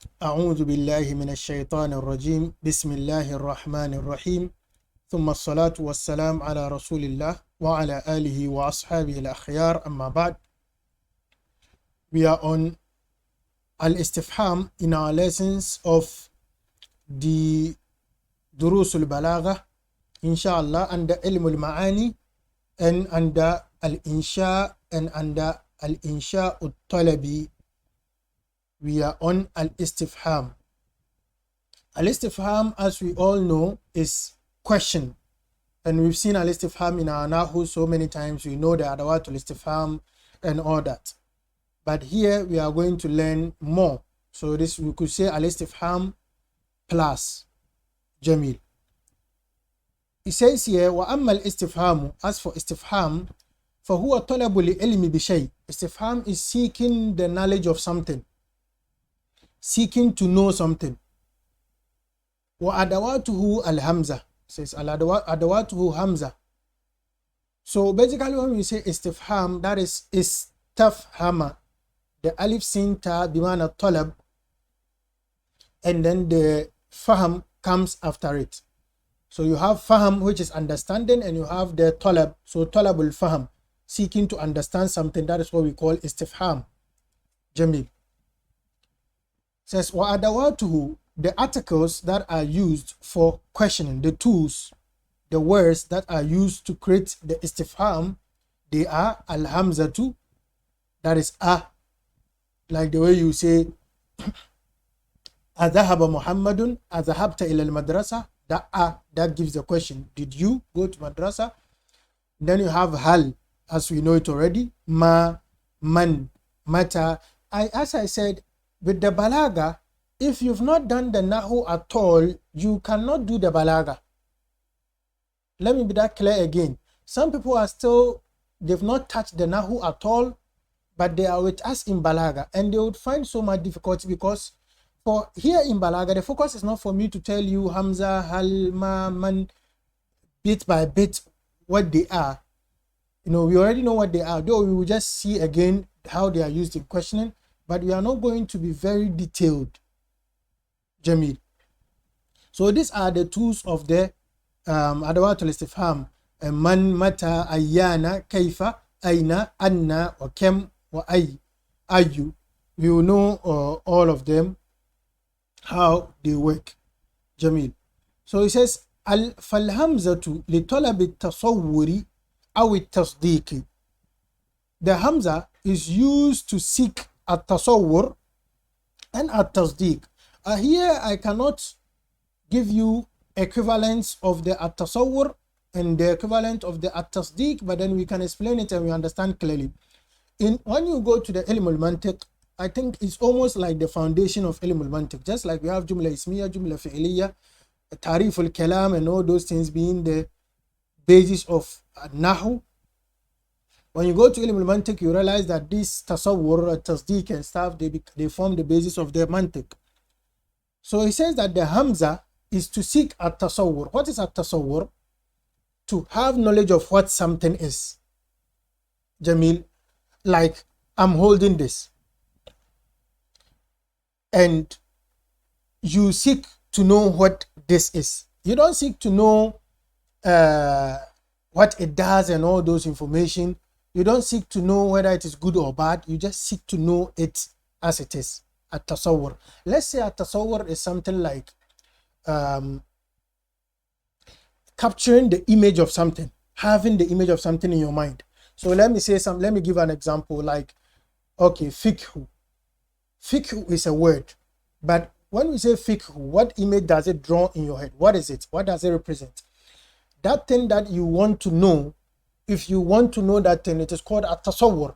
أعوذ بالله من الشيطان الرجيم بسم الله الرحمن الرحيم ثم الصلاة والسلام على رسول الله وعلى آله وأصحابه الأخيار أما بعد. We are on الاستفهام in our lessons of the دروس البلاغة inshallah under علم المعاني and under الإنشاء and under الإنشاء الطلبي. We are on الاستفهام. Al-istifham, as we all know, is question. And we've seen al-istifham in our nahu so many times. We know the adawatul istifham and all that. But here we are going to learn more. So this we could say al-istifham plus Jamil. It says here, وَأَمَّا الْإِسْتِفْهَامُ, as for istifham, فَهُوَ طَلَبُ لِعِلْمِ بِشَيْءٍ. Istifham is seeking the knowledge of something, seeking to know something. وَأَدَوَاتُهُ الْهَمْزَةِ, says أَدَوَاتُهُ hamza. So basically when we say istifham, that is istafhama, the alif sin ta bimana talab, and then the faham comes after it. So you have faham, which is understanding, and you have the talab. So talabul faham, seeking to understand something, that is what we call istifham. Jamil. Says wa adawatuhu, the articles that are used for questioning, the tools, the words that are used to create the istifham, they are al-hamzatu, that is like the way you say adhahaba muhammadun adhahabta ila al-madrasa, that gives the question, did you go to madrasa? Then you have hal, as we know it already, ma, man, mata. As I said, with the balagha, if you've not done the nahu at all, you cannot do the balagha. Let me be that clear again. Some people are still, they've not touched the nahu at all, but they are with us in balagha, and they would find so much difficulty because for here in balagha, the focus is not for me to tell you hamza, hal, ma, man, bit by bit what they are. You know, we already know what they are, though we will just see again how they are used in questioning, but we are not going to be very detailed. Jamil. So these are the tools of the adawatul istifham: man, mata, ayyana, kaifa, aina, anna, or kem, or ayu. We will know all of them, how they work. Jamil. So he says falhamzatu li talab at-tasawwuri aw at-tasdiq. The hamza is used to seek at-tasawwur and at-tasdiq. Here I cannot give you equivalents of the at-tasawwur and the equivalent of the at-tasdiq, but then we can explain it and we understand clearly. When you go to the ilm al-mantiq, I think it's almost like the foundation of ilm al-mantiq, just like we have jumla ismiya, jumla fi'liya, tarif al-kalam, and all those things being the basis of nahu. When you go to ilm al-mantiq, you realize that this tasawwur, tasdeeq and stuff, they form the basis of the mantiq. So he says that the hamza is to seek at tasawwur. What is at tasawwur? To have knowledge of what something is. Jamil, like I'm holding this, and you seek to know what this is. You don't seek to know what it does and all those information. You don't seek to know whether it is good or bad. You just seek to know it as it is. At tasawwur. Let's say at tasawwur is something like capturing the image of something, having the image of something in your mind. So let me give an example, like, okay, fiqh. Fiqh is a word, but when we say fiqh, what image does it draw in your head? What is it? What does it represent? That thing that you want to know, if you want to know that thing, it is called a tasawwur.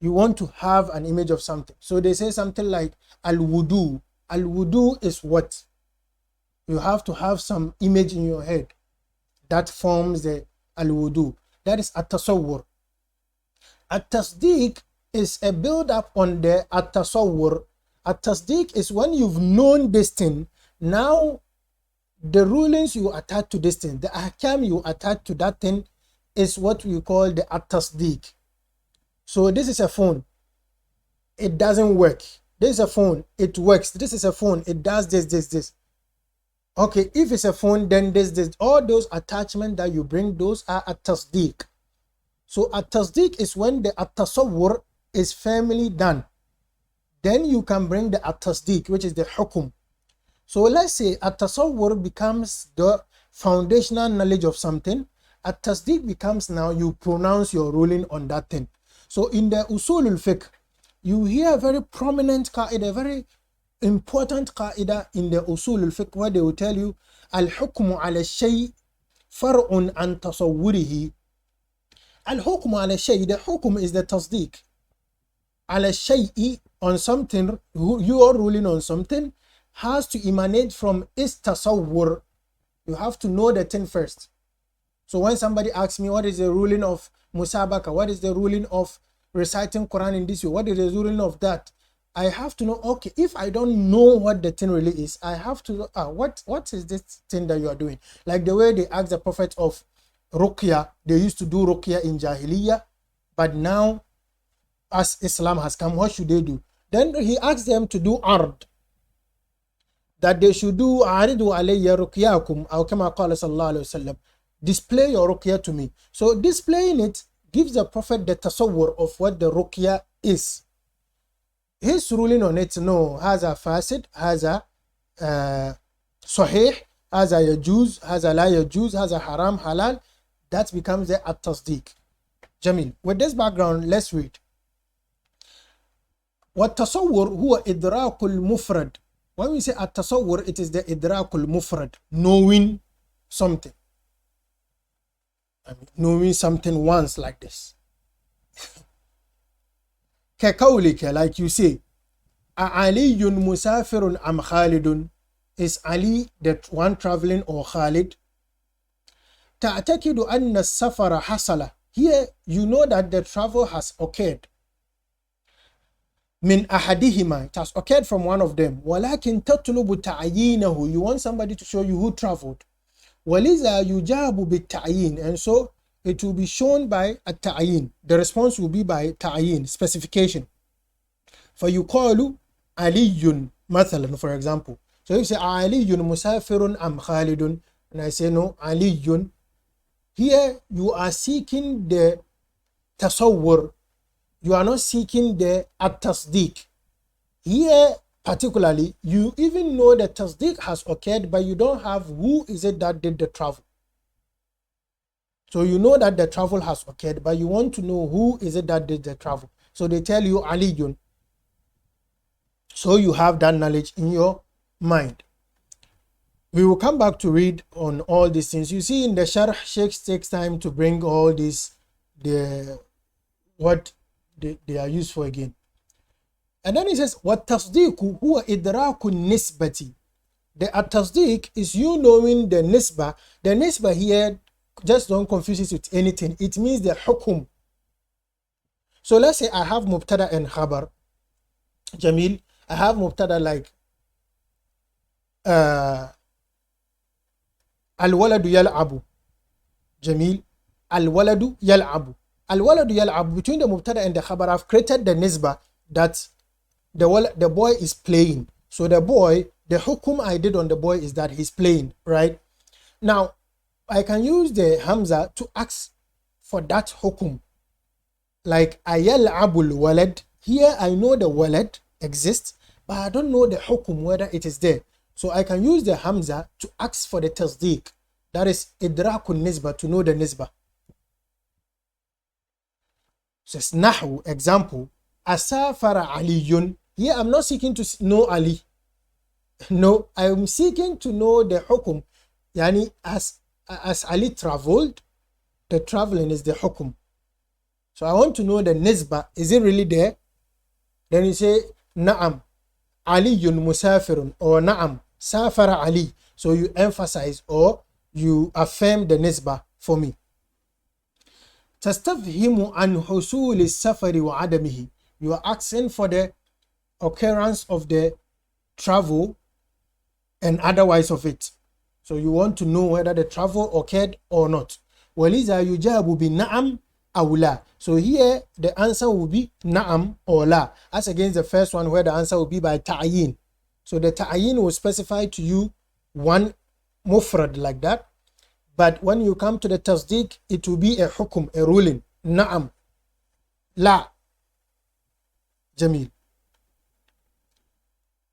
You want to have an image of something. So they say something like al-wudu. Al-wudu is what? You have to have some image in your head that forms the al-wudu. That is at-tasawwur. At-tasdeeq is a build-up on the at-tasawwur. At-tasdeeq is when you've known this thing. Now, the rulings you attach to this thing, the ahkam you attach to that thing, is what we call the at-tasdeeq. So this is a phone. It doesn't work. This is a phone, it works. This is a phone, it does this. Okay, if it's a phone, then this. All those attachments that you bring, those are a tasdeeq. So a tasdeeq is when the at-tasawwur is firmly done. Then you can bring the at-tasdeeq, which is the hukum. So let's say at-tasawwur becomes the foundational knowledge of something. At-tasdeeq becomes now you pronounce your ruling on that thing. So in the usul al-fiqh, you hear a very prominent qaida, a very important qaida in the usul al-fiqh, where they will tell you al-hukmu ala shay far'un an tasawwurihi. Al-hukmu ala shay, the hukum is the tasdeeq. Ala shay'i, on something, you are ruling on something, has to emanate from is tasawwur. You have to know the thing first. So when somebody asks me what is the ruling of musabaka, what is the ruling of reciting Quran in this way, what is the ruling of that, I have to know, okay, if I don't know what the thing really is, I have to know, what is this thing that you are doing? Like the way they asked the Prophet of Ruqya, they used to do Ruqya in Jahiliyyah, but now as Islam has come, what should they do? Then he asked them to do ard, that they should do aridu alayya ruqyakum, aw kama qala sallallahu alayhi wasallam, display your ruqya to me. So displaying it gives the Prophet the tasawwur of what the ruqya is. His ruling on it, no, haza fasid, haza sahih, haza yajuz, haza la yajuz, haza haram, halal, that becomes the at-tasdeeq. Jamil. With this background, let's read. والتصور هو إدراك المفرد. When we say التصور, it is the إدراك المفرد, knowing something. Knowing something once like this. كقولك, like you say, أعلي مسافر أم خالد? Is Ali the one traveling or Khalid? تعتقد أن السفر حصل. Here you know that the travel has occurred. من أحدهما, it has occurred from one of them. ولكن تطلب تعيينه, you want somebody to show you who traveled. ولذا يجاب بالتعيين, and so it will be shown by a ta'yin. The response will be by ta'yin, specification. فيقال علي مثلا, for example. So if you say علي مسافر أم خالد, and I say no, علي, here you are seeking the tasawwur. You are not seeking the at-tasdeeq. Here, particularly, you even know that tasdeeq has occurred, but you don't have who is it that did the travel. So you know that the travel has occurred, but you want to know who is it that did the travel. So they tell you Aliyun. So you have that knowledge in your mind. We will come back to read on all these things. You see in the Sharh, Sheikh takes time to bring all this, what they are used for again. And then he says, وَالتَّصْدِيقُ هُوَ إِدْرَاكُ النِّسْبَةِ. The at-tasdeeq is you knowing the nisbah. The nisbah here, just don't confuse it with anything. It means the hukum. So let's say I have mubtada and khabar. Jamil, I have mubtada like al-waladu yal'abu. Jamil, al-waladu yal'abu. Al-waladu yal'abu, between the mubtada and the khabar, I've created the nisbah that the boy is playing. So the boy, the hukum I did on the boy is that he's playing, right? Now, I can use the hamza to ask for that hukum. Like ayal'abul walad. Here I know the walad exists, but I don't know the hukum, whether it is there. So I can use the hamza to ask for the tasdeeq. That is idrakun nisbah, to know the nisbah. Says nahu, example, asafara aliyun. Here I'm not seeking to know Ali. No, I am seeking to know the hukum. Yani as Ali traveled, the traveling is the hukum. So I want to know the nisbah. Is it really there? Then you say na'am aliyun musafirun, or na'am safara Ali. So you emphasize or you affirm the nisbah for me. تستفهم عن حصول السفر وعدمه. You are asking for the occurrence of the travel and otherwise of it. So you want to know whether the travel occurred or not. ولذا يجاب بنعم أو لا. So here the answer will be نعم or لا, as against the first one where the answer will be by تعيين. So the تعيين will specify to you one mufrad like that, but when you come to the تصديق it will be a حكم, a ruling. نعم لا. جميل.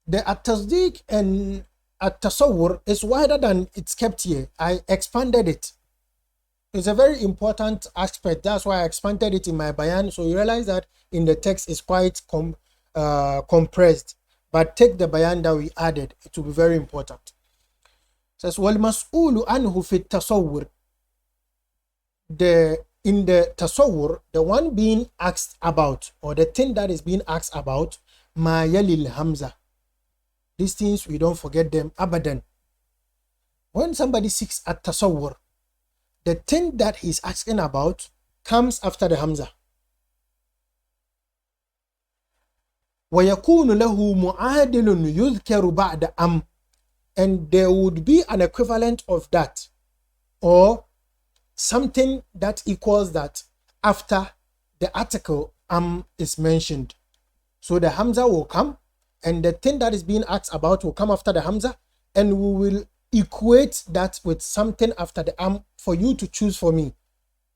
The التصديق and التصور is wider than it's kept here. I expanded it. It's a very important aspect. That's why I expanded it in my bayan. So you realize that in the text is quite compressed. But take the bayan that we added. It will be very important. It says, وَالْمَسْئُولُ عَنْهُ فِي التَّصَوُّرِ. In the tasawwur, the one being asked about, or the thing that is being asked about, مَا يَلِي الْهَمْزَةِ. These things, we don't forget them abadan. When somebody seeks a tasawwur, the thing that he's asking about comes after the hamza. وَيَكُونُ لَهُ مُعَادِلٌ يُذْكَرُ بَعْدَ أَمْ. And there would be an equivalent of that, or something that equals that after the article is mentioned. So the hamza will come, and the thing that is being asked about will come after the hamza, and we will equate that with something after the for you to choose for me.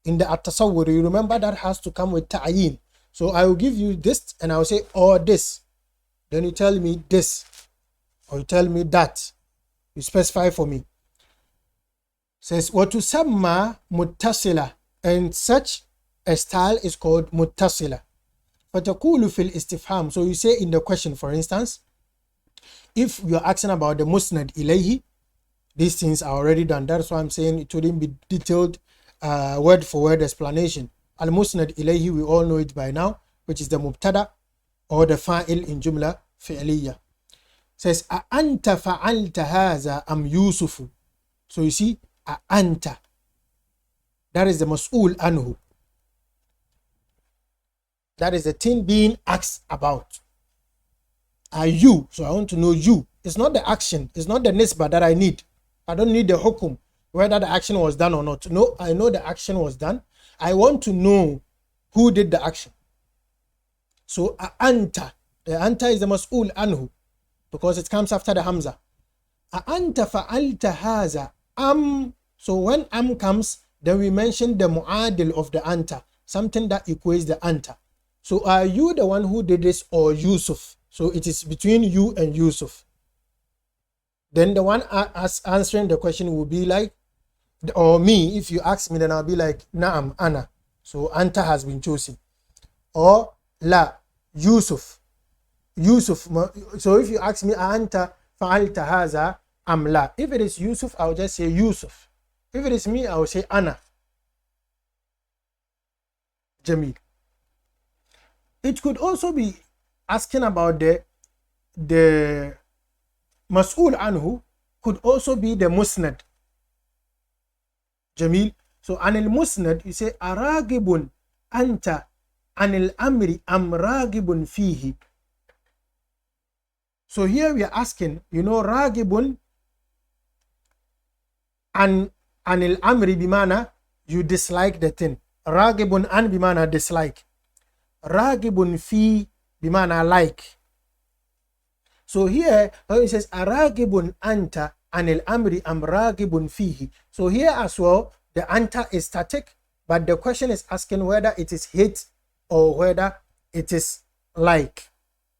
In the at-tasawwur, you remember that has to come with ta'yin. So I will give you this, and I will say, or this. Then you tell me this, or you tell me that. You specify for me. Says, وَتُسَمَّى مُتَّصِلَةً. And such a style is called مُتَّصِلَةً. فَتَقُولُ فِي الْإِسْتِفْهَامِ. So you say in the question, for instance, if you're asking about the musnad ilayhi, these things are already done. That's why I'm saying it wouldn't be detailed word for word explanation. Al-musnad ilayhi, we all know it by now, which is the mubtada or the fa'il in jumla fi'liya. Says, أَأَنْتَ فَعَلْتَ هَذَا أَمْ يُوسُفُ. So you see, أَأَنْتَ. That is the mas'ul anhu. That is the thing being asked about. Are you? So I want to know you. It's not the action. It's not the nisbah that I need. I don't need the hukum, whether the action was done or not. No, I know the action was done. I want to know who did the action. So anta, the anta is the mas'ul anhu, because it comes after the hamza. Anta fa'alta haza am. So when am comes, then we mention the mu'adil of the anta, something that equates the anta. So are you the one who did this, or Yusuf? So it is between you and Yusuf. Then the one answering the question will be like, or me, if you ask me, then I'll be like, Naam, Ana. So Anta has been chosen. Or La, Yusuf. Yusuf. So if you ask me, Anta fa'alta haza am La. If it is Yusuf, I'll just say Yusuf. If it is me, I will say Ana. Jamil. It could also be asking about the mas'ul anhu, could also be the musnad. Jamil. So anil musnad, you say aragibun anta anil amri am ragibun fihi. So here we are asking, you know, ragibun an anil amri bimana, you dislike the thing. Ragibun an bimana dislike. Ragibun fi bimana like. So here it says aragibun anta anil amri am ragibun fihi. So here as well, the anta is static, but the question is asking whether it is hate or whether it is like.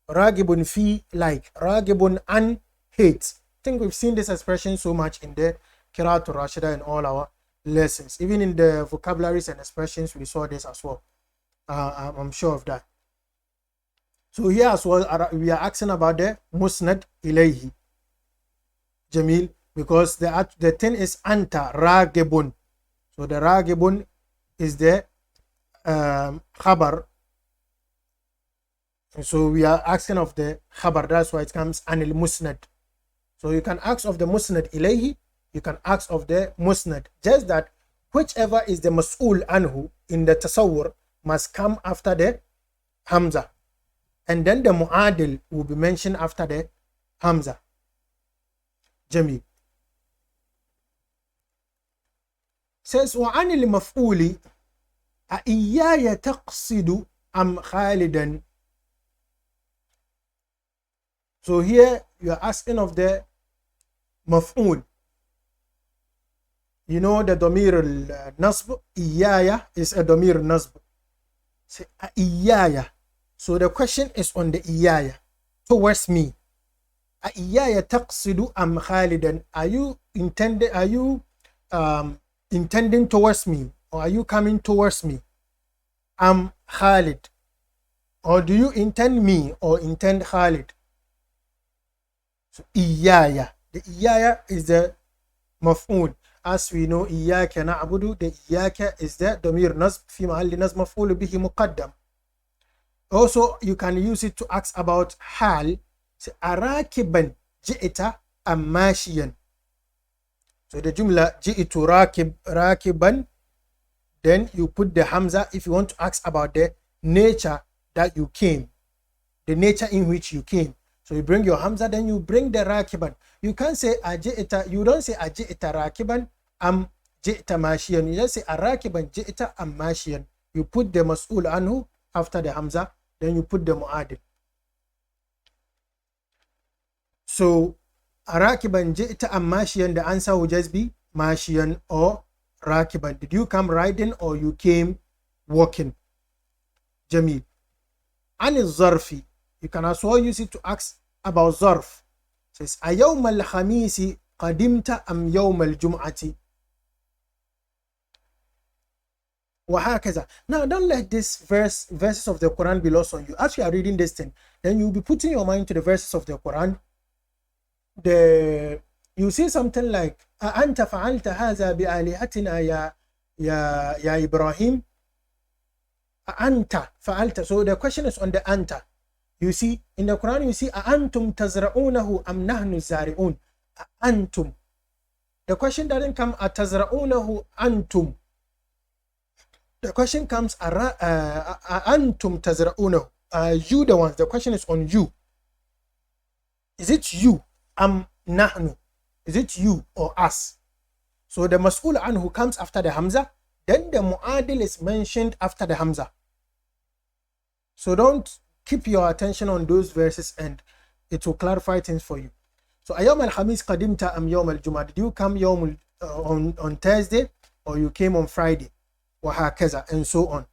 Ragibun fi like, ragibun an hate. I think we've seen this expression so much in the Qira'atul Rashida in all our lessons. Even in the vocabularies and expressions, we saw this as well. I'm sure of that. So here as well, we are asking about the musnad ilayhi. Jamil, because the thing is anta ragibun. So the ragibun is the khabar. So we are asking of the khabar. That's why it comes anil musnad. So you can ask of the musnad ilayhi. You can ask of the musnad. Just that whichever is the mas'ul anhu in the tasawwur must come after the hamza. And then the mu'adil will be mentioned after the hamza. Jamil. Says وعن المفعول أإياي تقصد أم خالدا. So here you are asking of the مفعول. You know the ضمير النصب إياي is a ضمير نصب. Say أإياي. So the question is on the إياي, towards me. أإياي تقصد أم خالدا. Are you intending towards me, or are you coming towards me? Am Khalid, or do you intend me or intend Khalid? So إياي, the إياي is the مفعول. As we know, إياك نعبد, the إياك is the ضمير نصب في محل نصب مفعول به مقدم. Also, you can use it to ask about حال. So أراكبا جئت أم ماشيا. So the jumla جئت راكبا, then you put the hamza if you want to ask about the nature that you came, the nature in which you came. So you bring your hamza, then you bring the rakiban. You can't say ajita, you don't say ajita rakiban am jita mashiyan. You just say arakiban jita am mashiyan. You put the mas'ul anhu after the hamza, then you put the mu'adil. So arakiban jita am mashiyan, the answer will just be mashiyan or rakiban. Did you come riding or you came walking? Jamil. An zarfi, you can also use it to ask about zarf. It says ayawm al-khamisi qadimta am yawm al-jum'ati. وهكذا. Now don't let this verses of the Quran be lost on you. As you are reading this thing, then you'll be putting your mind to the verses of the Quran. You see something like أنت فعلت هذا بآلهتنا يا إبراهيم. أنت فعلت. So the question is on the anta. You see in the Quran, you see أأنتم تزرعونه أم نحن الزارعون. أأنتم. The question doesn't come أتزرعونه أنتم. The question comes أأنتم تزرعونه. You the ones. The question is on you. Is it you? Am nahnu. Is it you or us? So the mas'ul anhu comes after the hamza, then the mu'adil is mentioned after the hamza. So don't keep your attention on those verses and it will clarify things for you. So ayawm al-khamis qadimta am yawm al-jum'ah. Did you come on Thursday or you came on Friday? وهكذا and so on.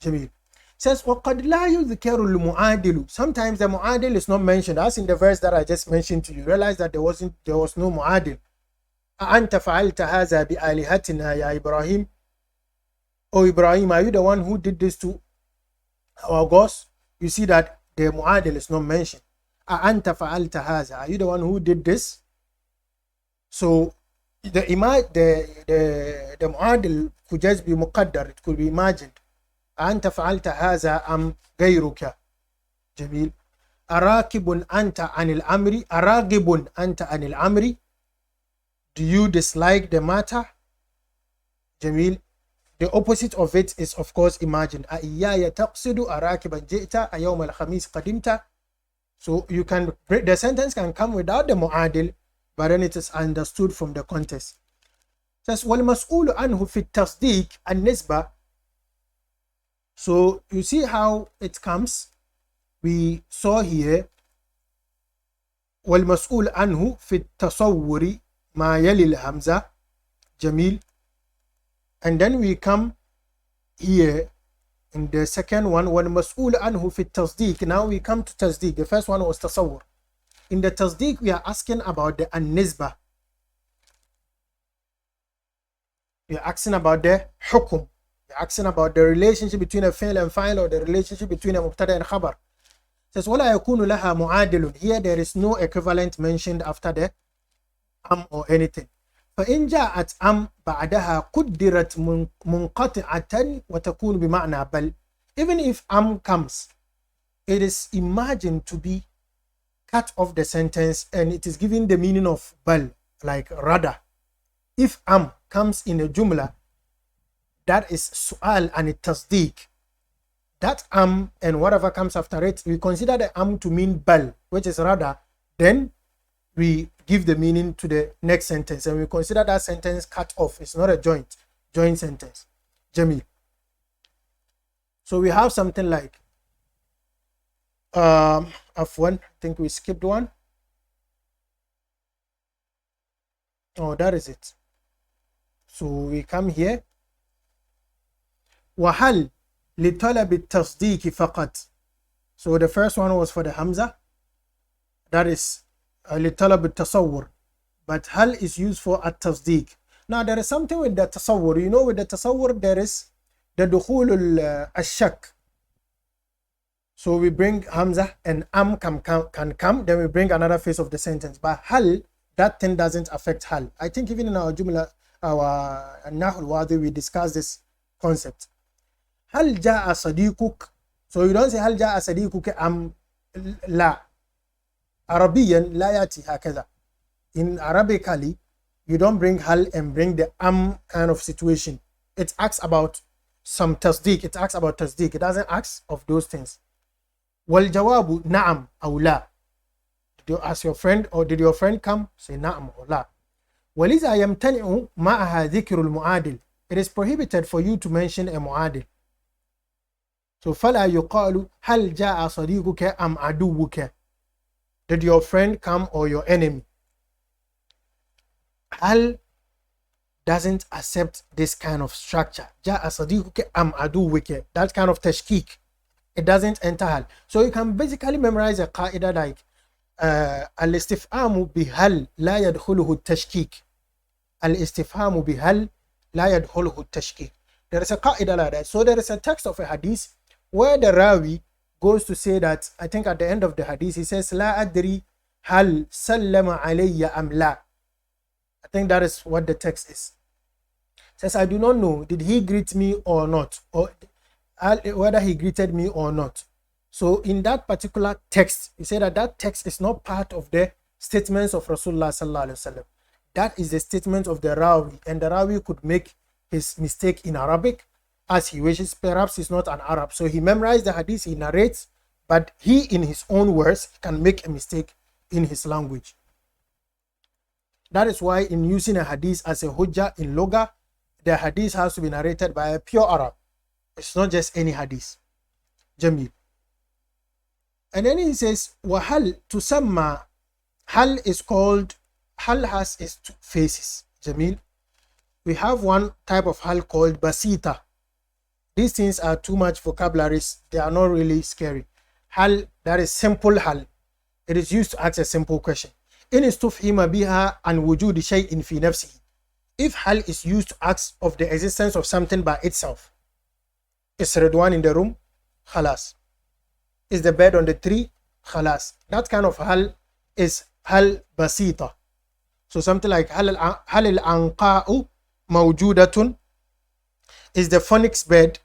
Jamil. Says وَقَدْ لَا يُذْكَرُ الْمُعَادِلُ. Sometimes the mu'adil is not mentioned, as in the verse that I just mentioned to you. Realize that there was no mu'adil. أَأَنْتَ فَعَلْتَ هَذَا بِآلِهَتِنَا يَا إِبْرَاهِيم. Oh Ibrahim, are you the one who did this to our gods? You see that the mu'adil is not mentioned. أَأَنْتَ فَعَلْتَ هَذَا. Are you the one who did this? So the mu'adil could just be muqaddar, it could be imagined. أنت فعلت هذا أم غيرك. جميل. أراكب أنت عن الأمر. أراغب أنت عن الأمر. Do you dislike the matter? جميل. The opposite of it is of course imagined. أإياي تقصد أراكبا جئت أيوم الخميس قدمت. So you can break the sentence, can come without the mu'adil, but then it is understood from the context. It says والمسؤول عنه في التصديق النسبة. So you see how it comes. We saw here والمسؤول عنه في التصور ما يلي الهمزة. جميل. And then we come here in the second one والمسؤول عنه في التصديق. Now we come to تصديق. The first one was تصور. In the تصديق we are asking about the النسبة. We are asking about the حكم. Asking about the relationship between a fi'l and fa'il, or the relationship between a mubtada and khabar. It says ولا يكون لها معادل. Here there is no equivalent mentioned after the am or anything. فإن جاءت am بعدها قدرت منقطعة وتكون بمعنى بل. Even if am comes, it is imagined to be cut off the sentence and it is giving the meaning of bal, like rather. If am comes in a jumla that is su'al and it tasdeeq, that am and whatever comes after it, we consider the am to mean bal, which is rather. Then we give the meaning to the next sentence and we consider that sentence cut off. It's not a joint sentence. Jamil. So we have something like F1. I think we skipped one. Oh, that is it. So we come here. وهل لطلب التصديق فقط. So the first one was for the Hamza. That is لطلب التصور. But hal is used for التصديق. Now there is something with the tasawwur. You know, with the tasawwur there is the dukhul al-shak. So we bring Hamza and can come. Then we bring another phase of the sentence. But hal, that thing doesn't affect hal. I think even in our Jumla, our Nahul Wadi, we discussed this concept. Hal ja'a sadiquk. So you don't say hal ja'a sadiquk am la. Arabian la yati hakaza. In Arabically, you don't bring hal and bring the kind of situation. It asks about some tasdeeq. It asks about tasdeeq. It doesn't ask of those things. Wal jawabu na'am aw la. Did you ask your friend or did your friend come? Say na'am or la. Waliza yamtani'u ma'aha dhikrul mu'adil. It is prohibited for you to mention a mu'adil. So fala yuqalu hal ja'a sadiquka am aduwuka. Did your friend come or your enemy? Hal doesn't accept this kind of structure. Ja'a sadiquka am aduwuka. That kind of tashkik. It doesn't enter hal. So you can basically memorize a qaida like الاستفهام بهل لا يدخله التشكيك. الاستفهام بهل لا يدخله التشكيك. There is a qaida like that. So there is a text of a hadith where the rawi goes to say that, I think at the end of the hadith he says لا أدري هل سلم علي أم لا. I think that is what the text is. It says, I do not know, did he greet me or not, or whether he greeted me or not. So in that particular text, he said that that text is not part of the statements of Rasulullah sallallahu alaihi wasallam. That is the statement of the Rawi, and the Rawi could make his mistake in Arabic as he wishes. Perhaps he's not an Arab, so he memorized the hadith, he narrates, but he in his own words can make a mistake in his language. That is why in using a hadith as a hujjah in Loga, the hadith has to be narrated by a pure Arab. It's not just any hadith. Jamil. And then he says, وَهَلْ تُسَمَّى. Hal is called, hal has its two faces. Jamil. We have one type of hal called basita. These things are too much vocabularies. They are not really scary. Hal, that is simple hal. It is used to ask a simple question. إِنْ اسْتُفْهِمَ بِهَا عَنْ وُجُودِ شَيْءٍ فِي نَفْسِهِ. If hal is used to ask of the existence of something by itself. Is Redwan in the room? Khalas. Is the bed on the tree? Khalas. That kind of hal is hal basita. So something like hal al-anqa'u mawjudatun. Is the phoenix bed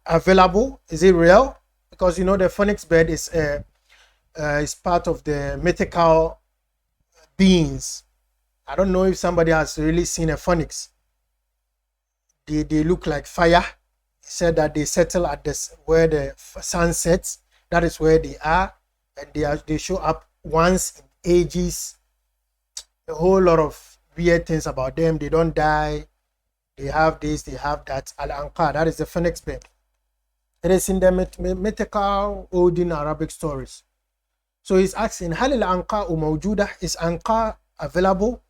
available? Is it real? Because you know the phoenix bed is part of the mythical beings. I don't know if somebody has really seen a phoenix. They look like fire. He said that they settle at this where the sun sets. That is where they are, and they show up once in ages. A whole lot of weird things about them. They don't die. They have this, they have that. Al-Anqa, that is the phoenix bed. It is in the mythical olden Arabic stories. So he's asking, Hal al-Anqa mawjudah? Is Anqa available?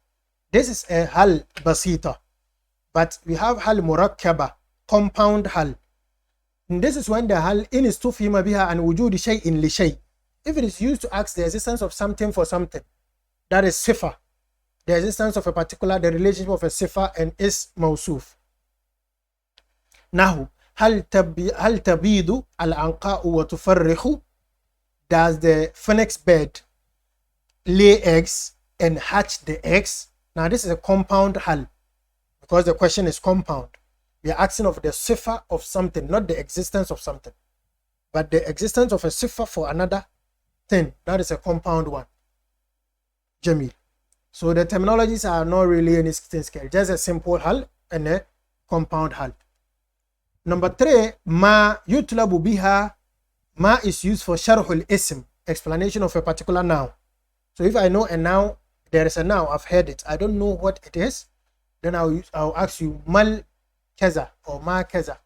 This is a hal basita. But we have hal murakkaba, compound hal. And this is when the hal in istufhima biha an wujudi shay'in li shay'. If it is used to ask the existence of something for something, that is sifa. The existence of a particular, the relationship of a sifa and is mawsuf. Nahu, hal tabidu al-anqa'u wa tufarrikhu. Does the phoenix bed lay eggs and hatch the eggs? Now this is a compound hal, because the question is compound. We are asking of the sifa of something, not the existence of something, but the existence of a sifa for another thing. That is a compound one. Jamil. So the terminologies are not really anything scary. Just a simple hal and a compound hal. Number 3, ma yutlabu biha. Ma is used for sharhul ism, explanation of a particular noun. So if I know a noun, there is a noun, I've heard it, I don't know what it is, then I'll ask you mal kaza or ma kaza.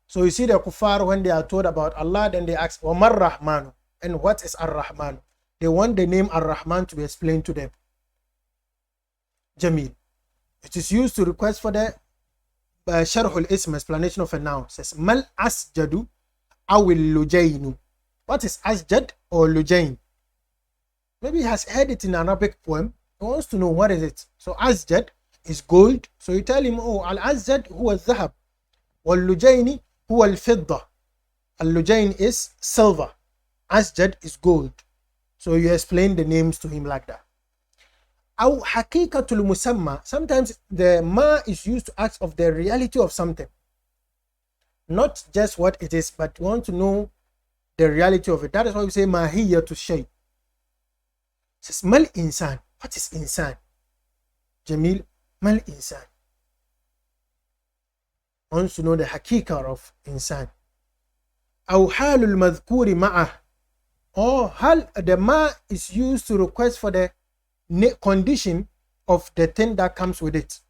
So you see the kuffar, when they are told about Allah, then they ask, Omar Rahman. And what is Ar-Rahman? They want the name Ar-Rahman to be explained to them. Jamil. It is used to request for the Sharhul Ism, explanation of a noun. It says, Mal Asjadu awil Lujainu. What is Asjad or Lujain? Maybe he has heard it in an Arabic poem. He wants to know what is it. So Asjad is gold. So you tell him, oh, Al-Asjad huwa al-Zahab. Wal-Lujaini huwa al-Fidda. Al-Lujain is silver. Asjad is gold. So you explain the names to him like that. Aw haqiqatul musamma. Sometimes the ma is used to ask of the reality of something. Not just what it is, but you want to know the reality of it. That is why we say mahiyatu shay. It says mal insan. What is insan? Jamil, mal insan. Wants to know the haqiqa of insan. Aw halul madhkuri ma'ah. Or hal, the ma is used to request for the condition of the thing that comes with it.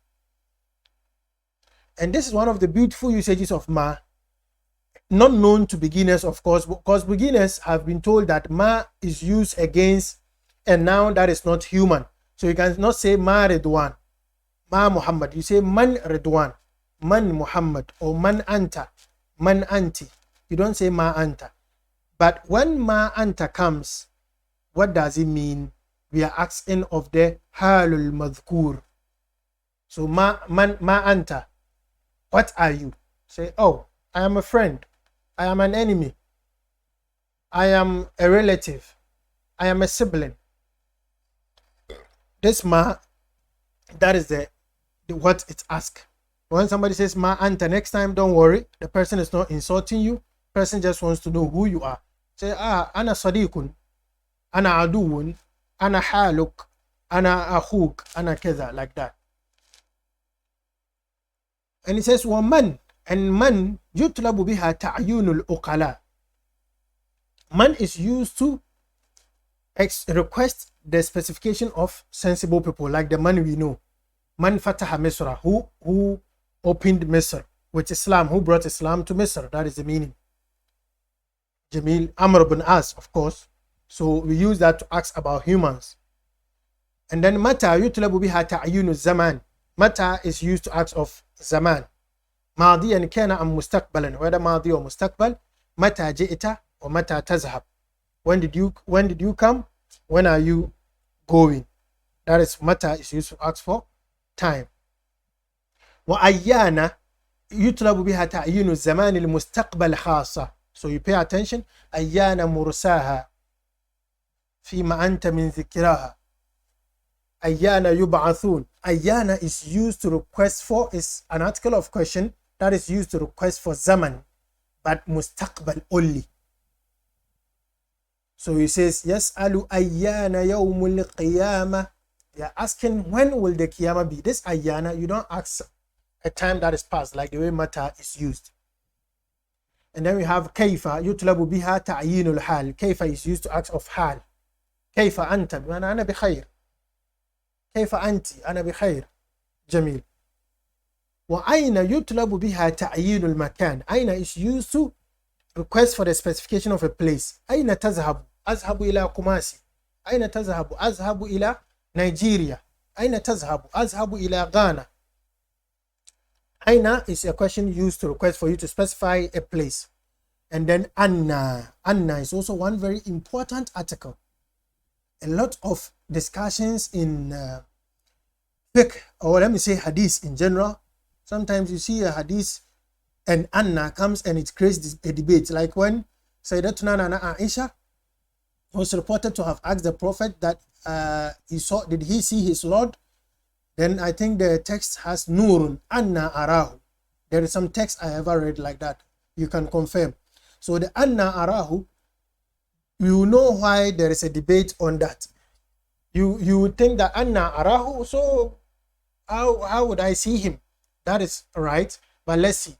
And this is one of the beautiful usages of ma, not known to beginners, of course, because beginners have been told that ma is used against a noun that is not human. So you can not say ma Ridwan, ma Muhammad. You say man Ridwan, man Muhammad, or man anta, man anti. You don't say ma anta. But when ma anta comes, what does it mean? We are asking of the halul madhkur. So ma anta, what are you? Say, oh, I am a friend, I am an enemy, I am a relative, I am a sibling. This ma, that is the what it asks. When somebody says ma anta, next time don't worry, the person is not insulting you, the person just wants to know who you are. Say, ana sadiqun, ana aduun, ana haluk, ana akhuk, ana keza, like that. And he says, وَمَنْ, and man يُطْلَبُ بِهَا تَعْيُونُ الْأُقَلَى. Man is used to request the specification of sensible people, like the man we know. Man fataha Misra, who opened Misr with Islam, who brought Islam to Misr. That is the meaning. Jamil, Amr ibn As, of course. So we use that to ask about humans. And then mata yutlabu biha ta'yinu zaman. Mata is used to ask of zaman. Madiyan kana am mustaqbalan. Whether madi or mustaqbal. Mata ji'ita or mata tazhab. When did you come? When are you going? That is mata is used to ask for time. Wa ayyana yutlabu biha ta'yinu zaman al-mustaqbal khassa. So you pay attention. Ayyana mursaha فيما أنت من ذكراها. أيانا يبعثون. Ayyana is used to request for, is an article of question that is used to request for zaman, but mustaqbal only. So he says, يسأل أيان يوم القيامة. They are asking, when will the qiyamah be? This ayyana, you don't ask a time that is past, like the way mata is used. And then we have kayfa يطلب بها تعيين الحال. Kayfa is used to ask of hal. كيف أنت؟ بمعنى أنا بخير. كيف أنت؟ أنا بخير. جميل. وأين يطلب بها تعيين المكان. أين is used to request for the specification of a place. أين تذهب؟ أذهب إلى كوماسي. أين تذهب؟ أذهب إلى نيجيريا. أين تذهب؟ أذهب إلى غانا. أين is a question used to request for you to specify a place. And then anna. Anna is also one very important article. A lot of discussions in fiqh, or let me say hadith in general. Sometimes you see a hadith and anna comes and it creates a debate. Like when Sayyidatuna Nana Aisha was reported to have asked the Prophet that did he see his Lord? Then I think the text has nurun, anna arahu. There is some text I ever read like that. You can confirm. So the anna arahu, you know why there is a debate on that. You would think that anna arahu, so how would I see him? That is right, but let's see.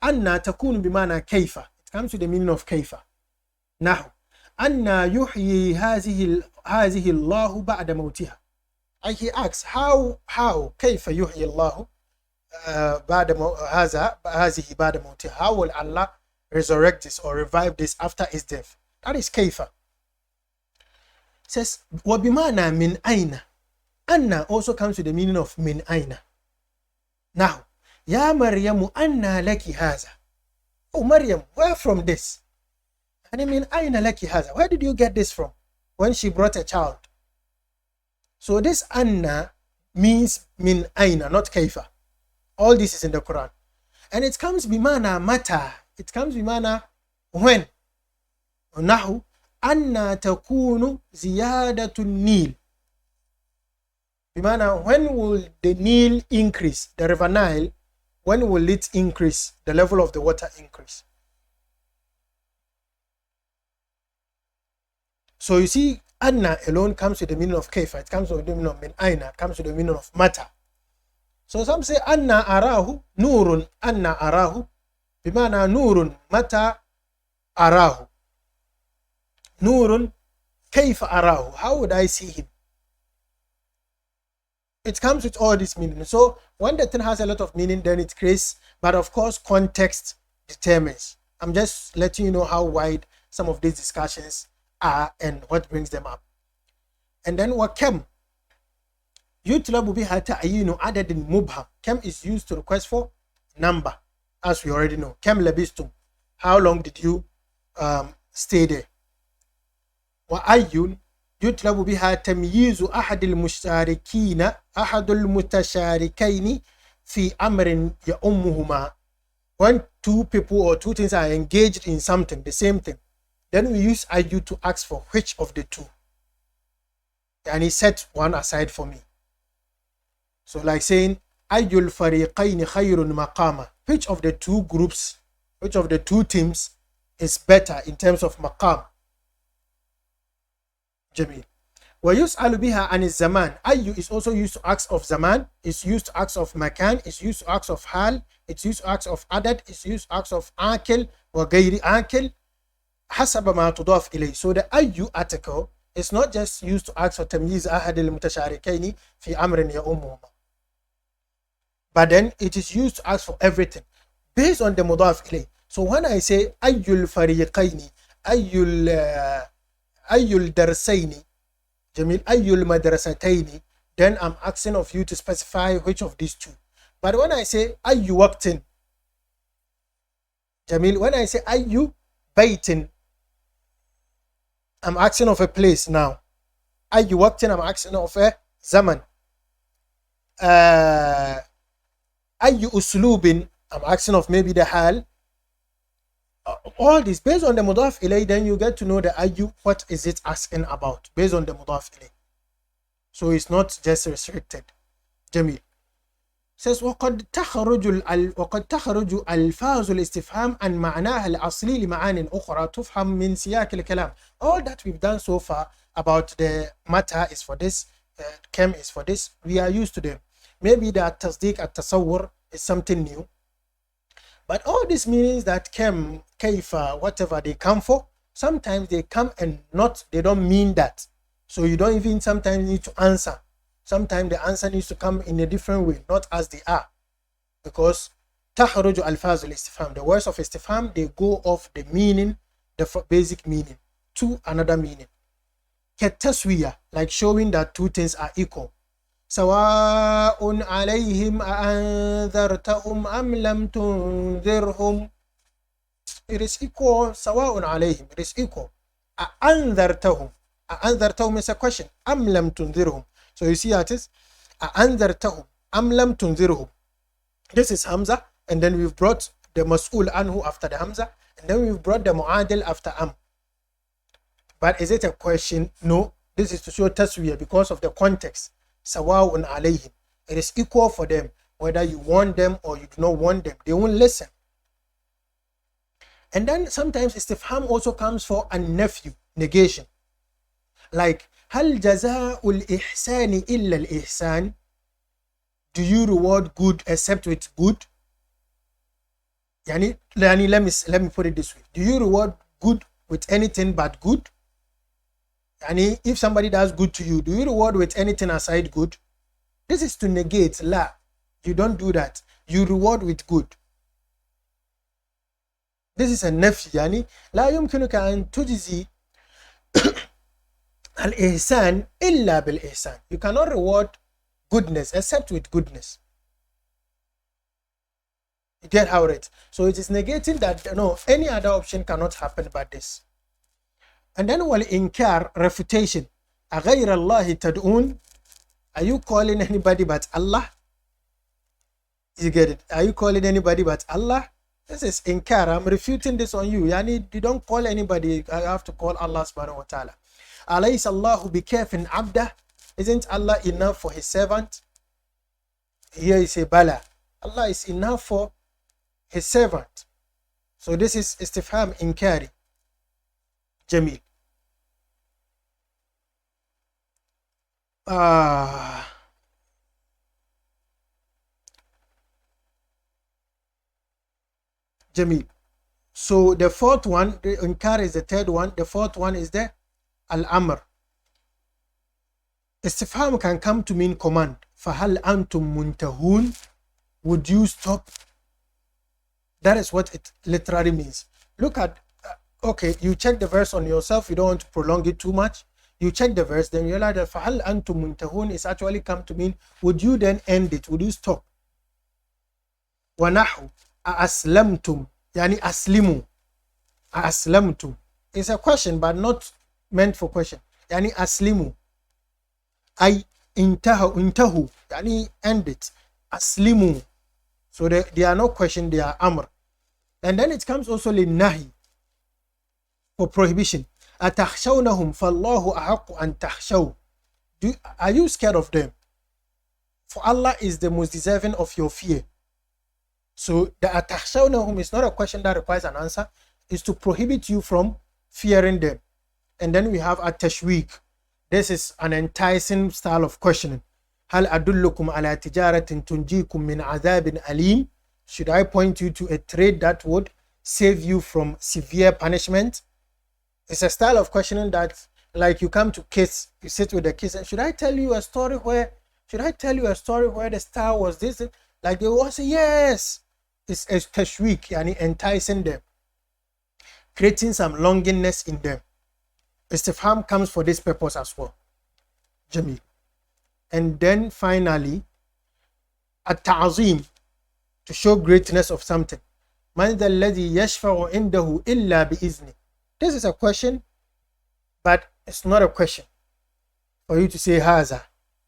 Anna takunu bimana kayfa. It comes with the meaning of kayfa. Now, anna yuhyi hazihi Allahu ba'da mawtiha. And he asks, how kayfa yuhyi Allahu هذه بعد موتها. How will Allah resurrect this or revive this after its death? That is كيف. It says وبمعنى من أين. Anna also comes with the meaning of من أين. Now يا مريم أنى لك هذا. Oh Maryam, where from this? And I mean أين لك هذا. Where did you get this from? When she brought a child. So this Anna means min aina, not kaifa. All this is in the Quran. And it comes bimana mata. It comes bimana when. Nahu anna takunu ziyadatu Nil. Bimana when will the Nile increase? The river Nile, when will it increase? The level of the water increase. So you see, Anna alone comes with the meaning of kaifa. It comes with the meaning of min aina. It comes with the meaning of mata. So some say Anna arahu nurun. Anna arahu bimana nurun mata arahu. Nurun kaifa arahu. How would I see him? It comes with all this meaning. So when the thing has a lot of meaning, then it creates, but of course context determines. I'm just letting you know how wide some of these discussions are and what brings them up. And then وكم يطلب بها تعيين عدد مبهم. Kam is used to request for number, as we already know. كم لبستم. How long did you stay there? وأي يطلب بها تمييز أحد المتشاركين في أمر يؤمهما. When two people or two things are engaged in something, the same thing, then we use ayu to ask for which of the two. And he set one aside for me. So like saying, Ayyul fariqayni khayrun maqama. Which of the two groups, which of the two teams is better in terms of maqam? Jamil. وَيُسْأَلُ بِهَا عَنِ الزَّمَانِ. Ayu is also used to ask of zaman, it's used to ask of makan, it's used to ask of hal, it's used to ask of adad, it's used to ask of akil wa gayri akil. حسب ما تضاف إليه. So the ayu article is not just used to ask for تمييز أحد المتشاركين في أمر يؤمهما, but then it is used to ask for everything based on the مضاف إليه. So when I say أي الفريقين أي الدرسين جميل أي المدرستين, then I'm asking of you to specify which of these two. But when I say أي وقت جميل, when I say أي بيت, I'm asking of a place now. أي وقت, I'm asking of a zaman. أي أسلوب, I'm asking of maybe the hal. All this based on the mudaf ilay, then you get to know the ayu, what is it asking about based on the mudaf ilay. So it's not just restricted. Jamil says وقد تخرج ألفاظ الاستفهام عن معناها الأصلي لمعان أخرى تفهم من سياق الكلام. All that we've done so far about the matter is for this, كم is for this, we are used to them. Maybe the تصديق التصور is something new, but all this means that كم كيف whatever they come for, sometimes they come and they don't mean that. So you don't even sometimes need to answer. Sometimes the answer needs to come in a different way, not as they are. Because تخرج ألفاظ الاستفهام, the words of istifham, they go off the meaning, the basic meaning, to another meaning. كالتسوية, like showing that two things are equal. سواء عليهم أأنذرتهم أم لم تنذرهم. It is equal. سواء عليهم, it is equal. أأنذرتهم is a question. أم لم تنذرهم. So you see how it is. أأنذرتهم أم لم تنذرهم. This is Hamza, and then we've brought the mas'ul anhu after the Hamza, and then we've brought the mu'adil after am. But is it a question? No. This is to show taswiyah because of the context. Sawa'un alayhim. It is equal for them, whether you want them or you do not want them. They won't listen. And then sometimes istifham also comes for a nephew, negation. Like, هل جزاء الإحسان إلا الإحسان? Do you reward good except with good? Yani, let me put it this way. Do you reward good with anything but good? Yani, if somebody does good to you, do you reward with anything aside good? This is to negate. La, you don't do that. you reward with good. This is a نفي يعني لا يمكنك أن تجزي الإحسان إلا بالإحسان. You cannot reward goodness except with goodness. You get how it is? So it is negating that no, any other option cannot happen but this. And then والإنكار, refutation. أغير الله تدعون? Are you calling anybody but Allah? You get it? Are you calling anybody but Allah? This is inkar. I'm refuting this on you. Yani, you don't call anybody. I have to call Allah subhanahu wa ta'ala. Alaysa Allahu bikafin abdah? Isn't Allah enough for his servant? Here is a bala. Allah is enough for his servant. So this is istifham inkari. Jamil. Jamil. So the fourth one, the inkar is the third one. The fourth one is the al-amr. Istifham can come to mean command. فَهَلْ أَنْتُمْ مُنْتَهُونَ? Would you stop? That is what it literally means. Look at, okay, you check the verse on yourself. You don't want to prolong it too much. You check the verse, then you realize that فَهَلْ أَنْتُمْ مُنْتَهُونَ is actually come to mean, would you then end it? Would you stop? وَنَحُ أَأَسْلَمْتُمْ يعني أَسْلِمُوا أَأَسْلَمْتُمْ. It's a question but not meant for question. يعني أَسْلِمُوا أي انتهوا يعني end it. أَسْلِمُوا. So they are no question, they are amr. And then it comes also للنهي, for prohibition. أَتَخْشَوْنَهُمْ فَاللَّهُ أَحَقُّ أَن تَخْشَوْا. Are you scared of them? For Allah is the most deserving of your fear. So the أَتَخْشَوْنَهُمْ is not a question that requires an answer. It's to prohibit you from fearing them. And then we have التشويق. This is an enticing style of questioning. هل أدلكم على تجارة تنجيكم من عذاب أليم? Should I point you to a trade that would save you from severe punishment? It's a style of questioning that, like, you come to kids, you sit with the kids, and should I tell you a story where the star was this? Like, they will say yes. It's a tashweek, yani enticing them, creating some longingness in them. Istifham comes for this purpose as well. Jamil. And then finally, at-ta'zim, to show greatness of something. Man dhal ladhi yashfa'u indahu illa bi'izni. This is a question, but it's not a question for you to say haza.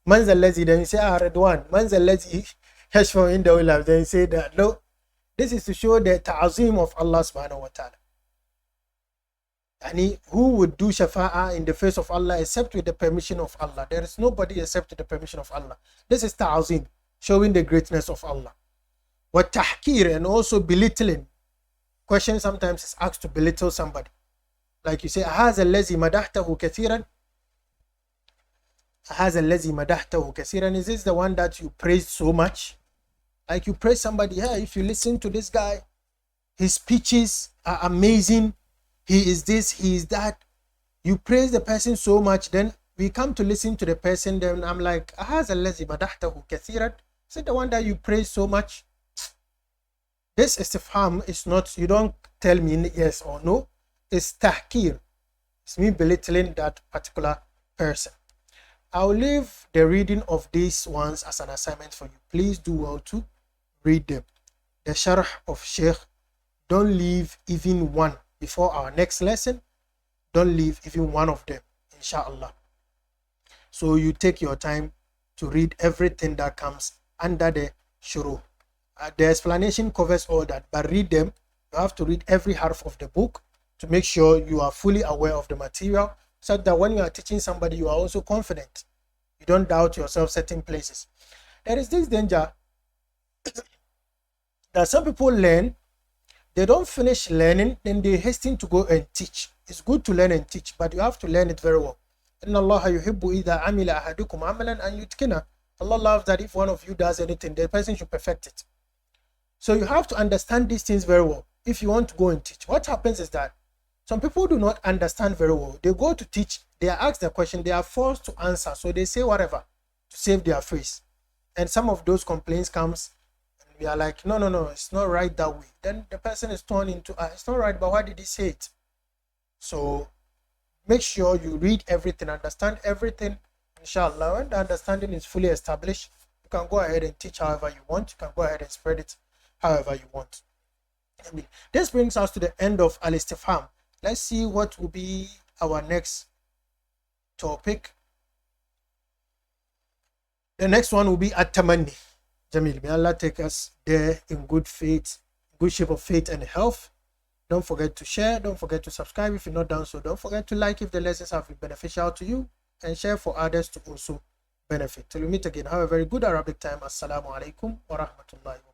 Man dhal ladhi, then you say Redwan. Man dhal ladhi yashfa'u indahu illa, then you say that. No, this is to show the ta'zim of Allah subhanahu wa ta'ala. And who would do shafa'ah in the face of Allah except with the permission of Allah? There is nobody except with the permission of Allah. This is ta'zim, showing the greatness of Allah. What tahkir, and also belittling. Question sometimes is asked to belittle somebody. Like you say, هذا الذي مدحته كثيرا. هذا الذي مدحته كثيرا. Is this the one that you praised so much? Like you praise somebody, yeah, if you listen to this guy, his speeches are amazing. He is this, he is that. You praise the person so much, then we come to listen to the person, then I'm like, هذا الذي مدحته كثيرا. Is it the one that you praise so much? This istifham is not, you don't tell me yes or no. It's tahkir. It's me belittling that particular person. I'll leave the reading of these ones as an assignment for you. Please do well to read them. The sharh of Sheikh, don't leave even one. Before our next lesson, don't leave even one of them, inshallah. So you take your time to read everything that comes under the shuruh. The explanation covers all that, but read them. You have to read every half of the book to make sure you are fully aware of the material, so that when you are teaching somebody, you are also confident. You don't doubt yourself certain places. There is this danger that some people learn, they don't finish learning, then they hasten to go and teach. It's good to learn and teach, but you have to learn it very well. إِنَّ اللَّهَ يُحِبُّ إِذَا عَمِلَ أَحَدُكُمْ عَمَلًا أَنْ يُتْقِنَهُ. Allah loves that if one of you does anything, the person should perfect it. So you have to understand these things very well if you want to go and teach. What happens is that some people do not understand very well. They go to teach, they are asked a question, they are forced to answer, so they say whatever to save their face. And some of those complaints comes, we are like, no, no, no, it's not right that way. Then the person is turned into, it's not right, but why did he say it? So make sure you read everything, understand everything. Inshallah, when the understanding is fully established, you can go ahead and teach however you want. You can go ahead and spread it however you want. This brings us to the end of al-istifham. Let's see what will be our next topic. The next one will be at-tamanni. Jamil, may Allah take us there in good faith, good shape of faith and health. Don't forget to share. Don't forget to subscribe if you're not done so. Don't forget to like if the lessons have been beneficial to you, and share for others to also benefit. Till we meet again, have a very good Arabic time. Assalamu alaikum wa rahmatullahi wa barakatuh.